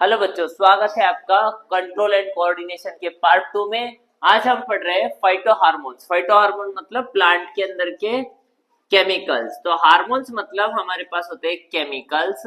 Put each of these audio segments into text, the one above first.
Hello बच्चों, स्वागत है आपका कंट्रोल एंड कोऑर्डिनेशन के पार्ट 2 में। आज हम पढ़ रहे हैं फाइटो हार्मोन्स। फाइटो हार्मोन मतलब प्लांट के अंदर के केमिकल्स। तो हार्मोन्स मतलब हमारे पास होते हैं केमिकल्स।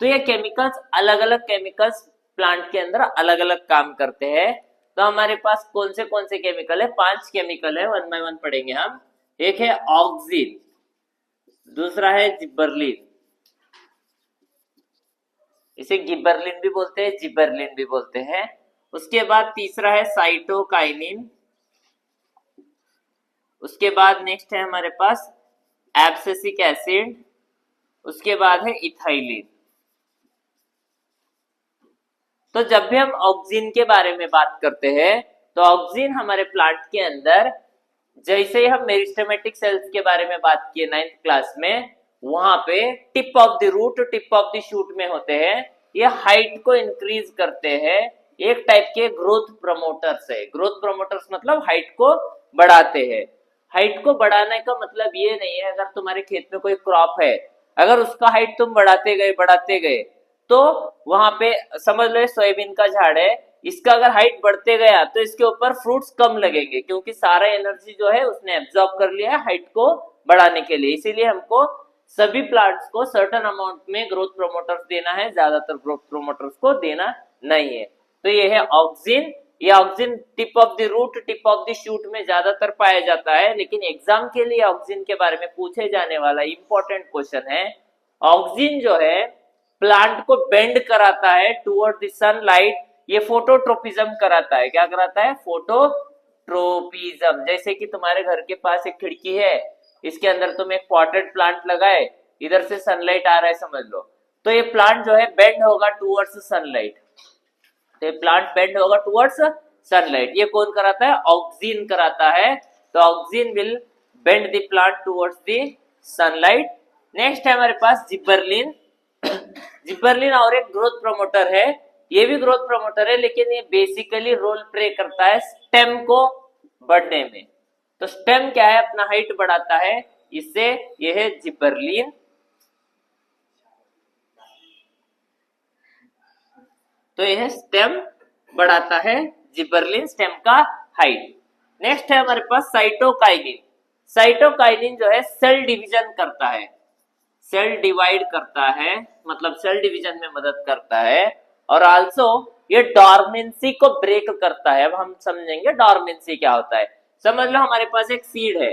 तो ये केमिकल्स अलग अलग केमिकल्स प्लांट के अंदर अलग अलग काम करते हैं। तो हमारे पास कौन से केमिकल है? 5 केमिकल है, वन बाय वन पढ़ेंगे हम। एक है ऑक्सिन, दूसरा है जिबरलिन, इसे गिबरलिन भी बोलते हैं, जिबरलिन भी बोलते हैं। उसके बाद तीसरा है साइटोकाइनिन। उसके बाद नेक्स्ट है हमारे पास एब्सिसिक एसिड। उसके बाद है इथाइलिन। तो जब भी हम ऑक्सिन के बारे में बात करते हैं तो ऑक्सिन हमारे प्लांट के अंदर, जैसे ही हम मेरिस्टेमेटिक सेल्स के बारे में बात किए 9th क्लास में, वहां पे tip of the root, tip of the shoot में होते हैं। ये हाइट को इंक्रीज करते हैं। एक टाइप के ग्रोथ प्रमोटर्स है। ग्रोथ प्रमोटर्स मतलब हाइट को बढ़ाते हैं। हाइट को बढ़ाने का मतलब ये नहीं है अगर तुम्हारे खेत में कोई क्रॉप है, अगर उसका हाइट तुम बढ़ाते गए तो वहां पे समझ लो सोयाबीन का झाड़ है, इसका अगर हाइट बढ़ते गया तो इसके ऊपर फ्रूट्स कम लगेंगे, क्योंकि सारा एनर्जी जो है उसने एब्जॉर्ब कर लिया है हाइट को बढ़ाने के लिए। इसीलिए हमको सभी प्लांट्स को सर्टेन अमाउंट में ग्रोथ प्रोमोटर्स देना है, ज्यादातर ग्रोथ प्रोमोटर्स को देना नहीं है। तो ये है ऑक्सिन। ये auxin tip of the root, tip of the shoot में ज्यादातर पाया जाता है, लेकिन एग्जाम के लिए ऑक्सिन के बारे में पूछे जाने वाला इंपॉर्टेंट क्वेश्चन है, ऑक्सिन जो है प्लांट को बेंड कराता है टुवर्ड द सनलाइट। ये फोटोट्रोपिज्म कराता है। क्या कराता है? फोटोट्रोपिज्म। जैसे कि तुम्हारे घर के पास एक खिड़की है, इसके अंदर तुम एक पॉटेड प्लांट लगाए, इधर से सनलाइट आ रहा है समझ लो, तो ये प्लांट जो है बेंड होगा टुवर्ड्स सनलाइट। तो ये प्लांट बेंड होगा टुवर्ड्स सनलाइट। ये कौन कराता है? ऑक्सिन कराता है। तो auxin will bend the plant towards the sunlight. Next है हमारे पास जिबरलिन। जिबरलिन और एक ग्रोथ प्रमोटर है। ये भी ग्रोथ प्रमोटर है, लेकिन ये बेसिकली रोल प्ले करता है स्टेम को बढ़ने में। तो स्टेम क्या है? अपना हाइट बढ़ाता है, इससे यह है जिबरलिन। तो यह स्टेम बढ़ाता है, जिबरलिन स्टेम का हाइट। नेक्स्ट है हमारे पास साइटोकाइनिन। साइटोकाइनिन जो है सेल डिवीजन करता है, सेल डिवाइड करता है, मतलब सेल डिवीजन में मदद करता है। और आल्सो ये डॉर्मेंसी को ब्रेक करता है। अब हम समझेंगे डॉर्मेंसी क्या होता है। समझ लो हमारे पास एक सीड है,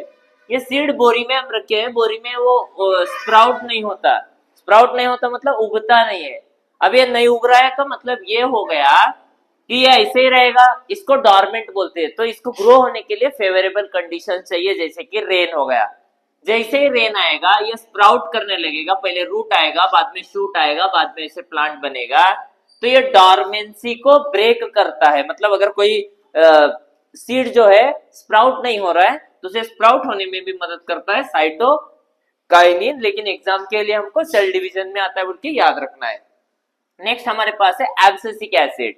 ये सीड बोरी में हम रखे हैं, बोरी में वो स्प्राउट नहीं होता। स्प्राउट नहीं होता मतलब उगता नहीं है। अब ये नहीं उग रहा है का मतलब ये हो गया कि ये ऐसे ही रहेगा, इसको डॉर्मेंट बोलते हैं। तो इसको ग्रो होने के लिए फेवरेबल कंडीशन चाहिए, जैसे कि रेन हो गया। जैसे ही रेन आएगा ये स्प्राउट करने लगेगा, पहले रूट आएगा, बाद में शूट आएगा, बाद में ऐसे प्लांट बनेगा। तो ये डॉर्मेंसी को ब्रेक करता है। मतलब अगर कोई सीड जो है स्प्राउट नहीं हो रहा है तो उसे स्प्राउट होने में भी मदद करता है साइटोकाइनिन। लेकिन एग्जाम के लिए हमको सेल डिवीजन में आता है बोल के याद रखना है। नेक्स्ट हमारे पास है एब्सिसिक एसिड।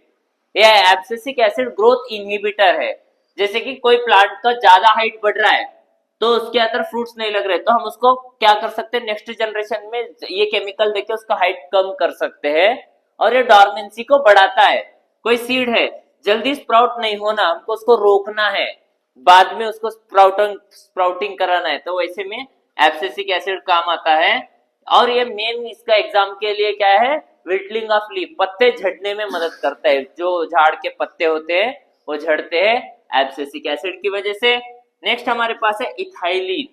यह एब्सिसिक एसिड ग्रोथ इनहिबिटर है। जैसे कि कोई प्लांट का ज्यादा हाइट बढ़ रहा है तो उसके अंदर फ्रूट्स नहीं लग रहे, तो हम उसको क्या कर सकते हैं? नेक्स्ट जनरेशन में ये केमिकल देके उसका हाइट कम कर सकते हैं। और ये डॉर्मेंसी को बढ़ाता है। कोई सीड है जल्दी स्प्राउट नहीं होना, हमको उसको रोकना है, बाद में उसको स्प्राउटिंग कराना है, तो वैसे में एब्सिसिक एसिड काम आता है। और ये मेन इसका एग्जाम के लिए क्या है? विल्टलिंग ऑफ लीफ, पत्ते झड़ने में मदद करता है। जो झाड़ के पत्ते होते हैं वो झड़ते हैं एब्सिसिक एसिड की वजह से। नेक्स्ट हमारे पास है इथाइलिन।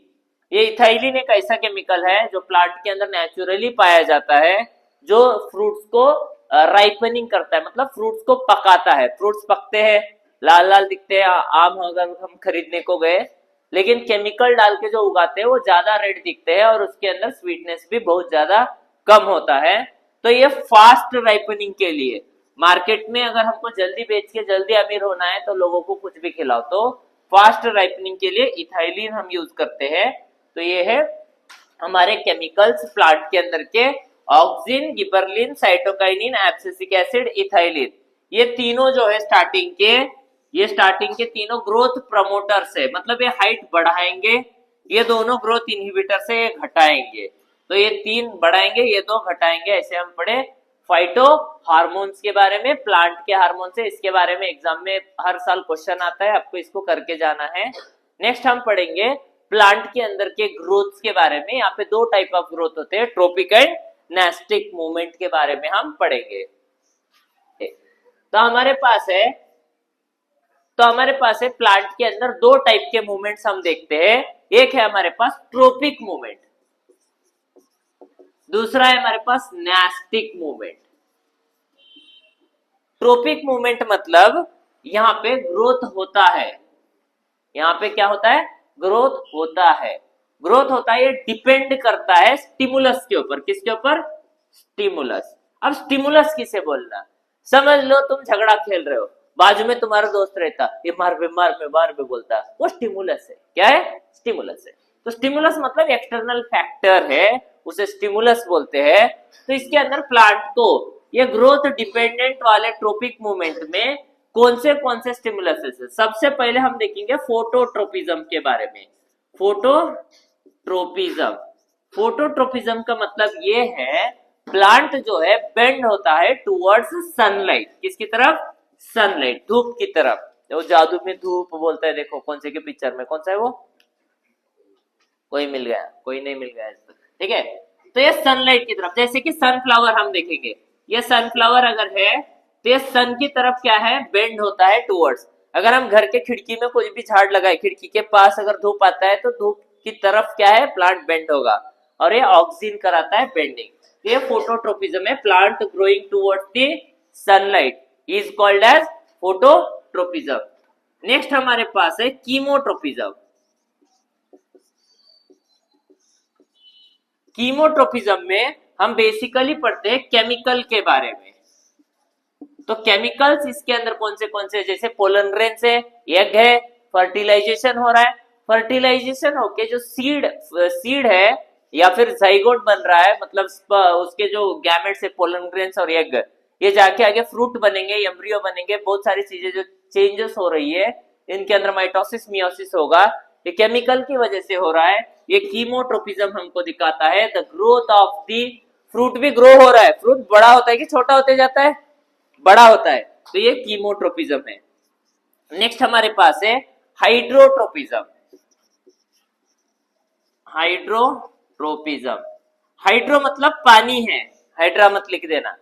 ये इथाइलिन एक ऐसा केमिकल है जो प्लांट के अंदर नेचुरली पाया जाता है, जो फ्रूट्स को राइपनिंग करता है, मतलब फ्रूट्स को पकाता है। फ्रूट्स पकते हैं, लाल लाल दिखते हैं, आम अगर हम खरीदने को गए, लेकिन केमिकल डाल के जो उगाते हैं वो ज्यादा रेड दिखते हैं और उसके अंदर स्वीटनेस भी बहुत ज्यादा कम होता है। तो ये फास्ट राइपनिंग के लिए, मार्केट में अगर हमको जल्दी बेच के जल्दी अमीर होना है तो लोगों को कुछ भी खिलाओ, तो फास्ट राइपनिंग के लिए इथाइलिन हम यूज करते हैं। तो ये है हमारे केमिकल्स प्लांट के अंदर के, auxin, gibberellin, cytokinin, abscisic acid, ethylene. ये तीनों जो है स्टार्टिंग के तीनों ग्रोथ प्रमोटर्स है, मतलब ये हाइट बढ़ाएंगे, ये दोनों ग्रोथ इनहिबिटर से घटाएंगे। तो ये 3 बढ़ाएंगे, ये 2 घटाएंगे, ऐसे हम पढ़े फाइटो हार्मोन्स के बारे में, प्लांट के हार्मोन से, इसके बारे में एग्जाम में हर साल क्वेश्चन आता है, आपको इसको करके जाना है। नेक्स्ट हम पढ़ेंगे प्लांट के अंदर के ग्रोथ के बारे में। यहाँ पे दो टाइप ऑफ ग्रोथ होते हैं, ट्रोपिक एंड नेस्टिक मूवमेंट के बारे में हम पढ़ेंगे। तो हमारे पास है प्लांट के अंदर दो टाइप के मूवमेंट्स हम देखते हैं। एक है हमारे पास ट्रोपिक मूवमेंट, दूसरा है हमारे पास नेस्टिक मूवमेंट। ट्रोपिक मूवमेंट मतलब यहाँ पे ग्रोथ होता है, यहाँ पे क्या होता है, ग्रोथ होता है। ग्रोथ होता है, ये डिपेंड करता है स्टिमुलस के ऊपर। किसके ऊपर? स्टिमुलस। अब स्टिमुलस किसे बोलना, समझ लो तुम झगड़ा खेल रहे हो, बाजू में तुम्हारा दोस्त रहता, ये मार बे बोलता, वो स्टिमुलस है। क्या है? स्टिमुलस है। तो स्टिमुलस मतलब एक्सटर्नल फैक्टर है, उसे स्टिमुलस बोलते हैं। तो इसके अंदर प्लांट को ये ग्रोथ डिपेंडेंट वाले ट्रोपिक मूवमेंट में कौन से स्टिमुलस है? सबसे पहले हम देखेंगे फोटोट्रोपिज्म के बारे में। फोटोट्रोपिज्म का मतलब ये है प्लांट जो है बेंड होता है टुवर्ड्स सनलाइट। किसकी तरफ? सनलाइट, धूप की तरफ। वो जादू में धूप बोलता है, देखो कौन से के पिक्चर में, कौन सा है वो? कोई मिल गया, कोई नहीं मिल गया, ठीक है। तो ये सनलाइट की तरफ, जैसे कि सनफ्लावर हम देखेंगे, ये सनफ्लावर अगर है तो ये सन की तरफ क्या है, बेंड होता है टुवर्ड्स। अगर हम घर के खिड़की में कोई भी झाड़ लगाए, खिड़की के पास अगर धूप आता है तो धूप की तरफ क्या है, प्लांट बेंड होगा, और ये ऑक्सीजन कराता है बेंडिंग। ये फोटोट्रोपिज्म है, plant growing towards the sunlight is called as phototropism. Next हमारे पास है कीमोट्रोपिज्म। कीमोट्रोपिज्म में हम बेसिकली पढ़ते हैं केमिकल के बारे में। तो केमिकल्स इसके अंदर कौन से जैसे पोलन ग्रेन से एग है, फर्टिलाइजेशन हो रहा है, फर्टिलाइजेशन होके जो सीड है या फिर जाइगोट बन रहा है, मतलब उसके जो गैमेट्स है, पोलन ग्रेन्स और एग, ये जाके आगे फ्रूट बनेंगे, एम्ब्रियो बनेंगे, बहुत सारी चीजें जो चेंजेस हो रही है इनके अंदर, माइटोसिस मियोसिस होगा, ये केमिकल की वजह से हो रहा है। ये कीमोट्रोपिज्म हमको दिखाता है the growth of the fruit भी ग्रो हो रहा है, फ्रूट बड़ा होता है कि छोटा होते जाता है, बड़ा होता है, तो ये कीमोट्रोपिज्म है। नेक्स्ट हमारे पास है हाइड्रोट्रोपिज्म। हाइड्रो मतलब पानी है, हाइड्रा मत लिख देना।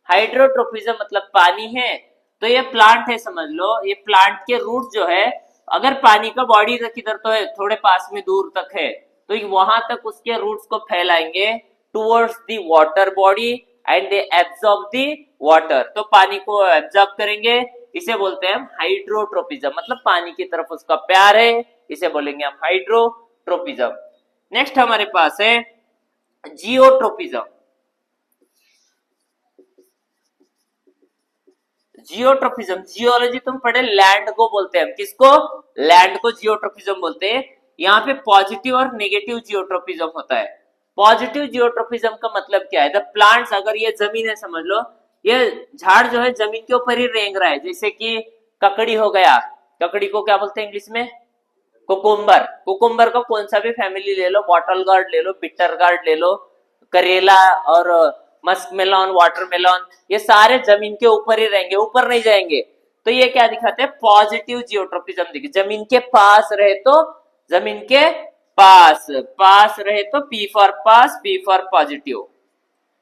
हाइड्रोट्रोपिज्म मतलब पानी है, तो ये प्लांट है, समझ लो ये प्लांट के रूट जो है, अगर पानी का बॉडी तक इधर तो है, थोड़े पास में दूर तक है, तो वहां तक उसके रूट्स को फैलाएंगे towards the water body and they absorb the water, तो पानी को एब्जॉर्ब करेंगे, इसे बोलते हैं हम हाइड्रोट्रोपिज्म, मतलब पानी की तरफ उसका प्यार है, इसे बोलेंगे हम हाइड्रोट्रोपिज्म। नेक्स्ट हमारे पास है जियोट्रोपिज्म। जियोलॉजी तुम पढ़े, लैंड को बोलते हैं हम, किसको? लैंड को जियोट्रोपिज्म बोलते हैं। यहाँ पे पॉजिटिव और नेगेटिव जियोट्रोपिज्म होता है। पॉजिटिव जियोट्रोपिज्म का मतलब क्या है, द प्लांट्स, अगर ये जमीन है, समझ लो ये झाड़ जो है जमीन के ऊपर ही रेंग रहा है, जैसे कि ककड़ी हो गया, ककड़ी को क्या बोलते हैं इंग्लिश में? कुकुम्बर। कुकुम्बर का कौन सा भी फैमिली ले लो, बॉटल गार्ड ले लो, बिटर गार्ड ले लो, करेला और मस्क मेलॉन, वाटरमेलॉन, ये सारे जमीन के ऊपर ही रहेंगे, ऊपर नहीं जाएंगे। तो ये क्या दिखाते हैं? पॉजिटिव जियोट्रोपिज्म दिखे, जमीन के पास रहे तो, जमीन के पास रहे तो P for pass, P for positive,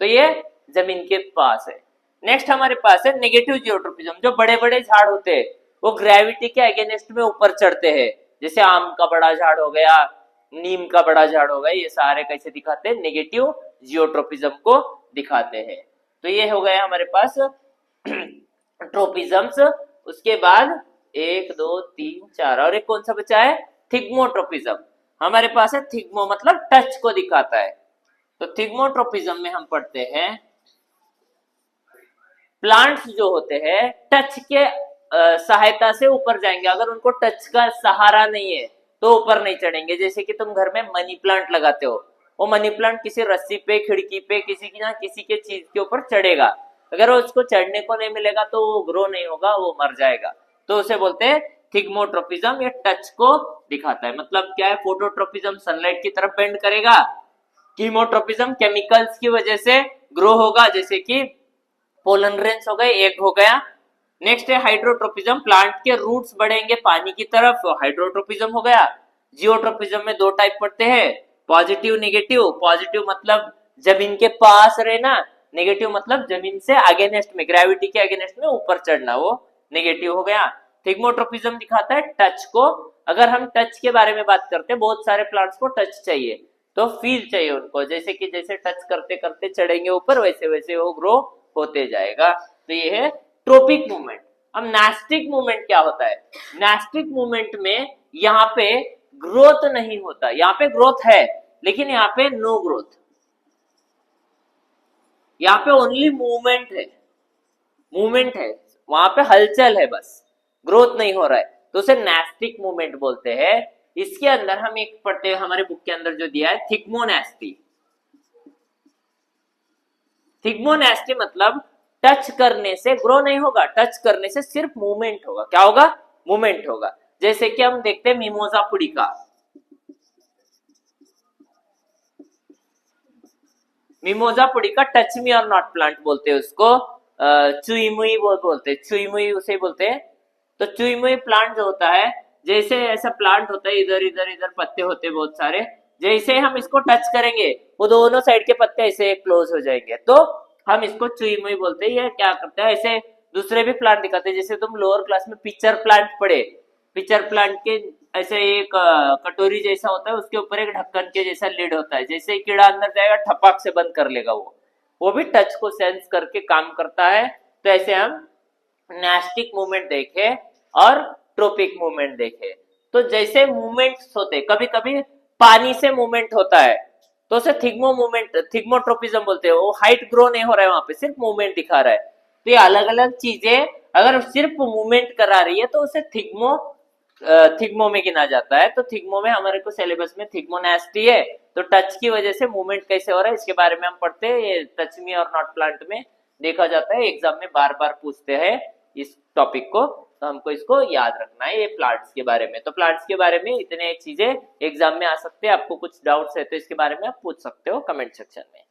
तो ये जमीन के पास है। नेक्स्ट हमारे पास है नेगेटिव जियोट्रोपिज्म। जो बड़े बड़े झाड़ होते हैं वो ग्रेविटी के अगेंस्ट में ऊपर चढ़ते हैं, जैसे आम का बड़ा झाड़ हो गया, नीम का बड़ा झाड़ हो गया, ये सारे कैसे दिखाते हैं? नेगेटिव जियोट्रोपिज्म को दिखाते हैं। तो ये हो गया हमारे पास ट्रोपिज्म्स। उसके बाद 1 2 3 4 और एक कौन सा बचा है? थिग्मोट्रोपिज्म। हमारे पास है थिग्मो, मतलब टच को दिखाता है। तो थिग्मोट्रोपिज्म में हम पढ़ते हैं प्लांट्स जो होते हैं टच के सहायता से ऊपर जाएंगे, अगर उनको टच का सहारा नहीं है तो ऊपर नहीं चढ़ेंगे। जैसे कि तुम घर में मनी प्लांट लगाते हो, वो मनी प्लांट किसी रस्सी पे, खिड़की पे, किसी के चीज के ऊपर चढ़ेगा, अगर उसको चढ़ने को नहीं मिलेगा तो वो ग्रो नहीं होगा, वो मर जाएगा। तो उसे बोलते हैं थिग्मोट्रोपिज्म, ये टच को दिखाता है। मतलब क्या है? फोटोट्रोपिज्म सनलाइट की तरफ बेंड करेगा, कीमोट्रोपिज्म केमिकल्स की वजह से ग्रो होगा, जैसे कि पोलन ग्रेन्स हो गए, एग हो गया। नेक्स्ट है हाइड्रोट्रोपिज्म, प्लांट के रूट्स बढ़ेंगे पानी की तरफ, हाइड्रोट्रोपिज्म हो गया। जियोट्रोपिज्म में दो टाइप पड़ते हैं, पॉजिटिव नेगेटिव। पॉजिटिव मतलब जमीन के पास रहना, नेगेटिव मतलब जमीन से अगेंस्ट में, ग्रेविटी के अगेंस्ट में ऊपर चढ़ना, वो नेगेटिव हो गया। थिग्मोट्रोपिज्म दिखाता है टच को। अगर हम टच के बारे में बात करते हैं, बहुत सारे प्लांट्स को टच चाहिए, तो फील चाहिए उनको, जैसे कि जैसे टच करते करते चढ़ेंगे ऊपर, वैसे वैसे वो ग्रो होते जाएगा। तो ये है ट्रोपिक मूवमेंट। अब नेस्टिक मूवमेंट क्या होता है? नेस्टिक मूवमेंट में यहाँ पे ग्रोथ नहीं होता, यहाँ पे ग्रोथ है लेकिन यहाँ पे नो ग्रोथ, यहाँ पे ओनली मूवमेंट है, मूवमेंट है, वहां पे हलचल है, बस ग्रोथ नहीं हो रहा है, तो उसे नेस्टिक मूवमेंट बोलते हैं। इसके अंदर हम एक पढ़ते हैं, हमारे बुक के अंदर जो दिया है थिग्मोनेस्टी। थिग्मोनेस्टी मतलब टच करने से ग्रो नहीं होगा, टच करने से सिर्फ मूवमेंट होगा। क्या होगा? मूवमेंट होगा। जैसे कि हम देखते हैं मिमोजा पुडिका, मिमोजा पुडिका टच मी और नॉट प्लांट बोलते हैं उसको, चुईमुई बोलते हैं, चुईमुई उसे बोलते हैं। तो चुईमुई प्लांट जो होता है, जैसे ऐसा प्लांट होता है, इधर इधर इधर पत्ते होते हैं बहुत सारे, जैसे हम इसको टच करेंगे वो दोनों साइड के पत्ते ऐसे क्लोज हो जाएंगे, तो हम इसको चुईमुई बोलते हैं। ये क्या करता है, ऐसे दूसरे भी प्लांट दिखाते हैं, जैसे तुम लोअर क्लास में पिक्चर प्लांट पढ़े, पिक्चर प्लांट के ऐसे एक कटोरी जैसा होता है, उसके ऊपर एक ढक्कन के जैसा लिड होता है, जैसे कीड़ा अंदर जाएगा ठपाक से बंद कर लेगा, वो भी टच को सेंस करके काम करता है। तो ऐसे हम नेस्टिक मूवमेंट देखे और ट्रोपिक मूवमेंट देखे। तो जैसे मूवमेंट्स होते, कभी कभी पानी से मूवमेंट होता है तो उसे थिग्मो मूवमेंट, थिग्मोट्रोपिज्म बोलते हैं। वो हाइट ग्रो नहीं हो रहा है, वहां पे सिर्फ मूवमेंट दिखा रहा है। तो ये अलग अलग चीजें अगर सिर्फ मूवमेंट करा रही है तो उसे थिग्मो में गिना जाता है। तो थिग्मो में हमारे को सिलेबस में थिग्मोनेस्टी है, तो टच की वजह से मूवमेंट कैसे हो रहा है इसके बारे में हम पढ़ते हैं। ये टच मी और नॉट प्लांट में देखा जाता है, एग्जाम में बार बार पूछते हैं इस टॉपिक को, तो हमको इसको याद रखना है। ये प्लांट्स के बारे में, तो प्लांट्स के बारे में इतने चीजें एग्जाम में आ सकते हैं। आपको कुछ डाउट्स है तो इसके बारे में आप पूछ सकते हो कमेंट सेक्शन में।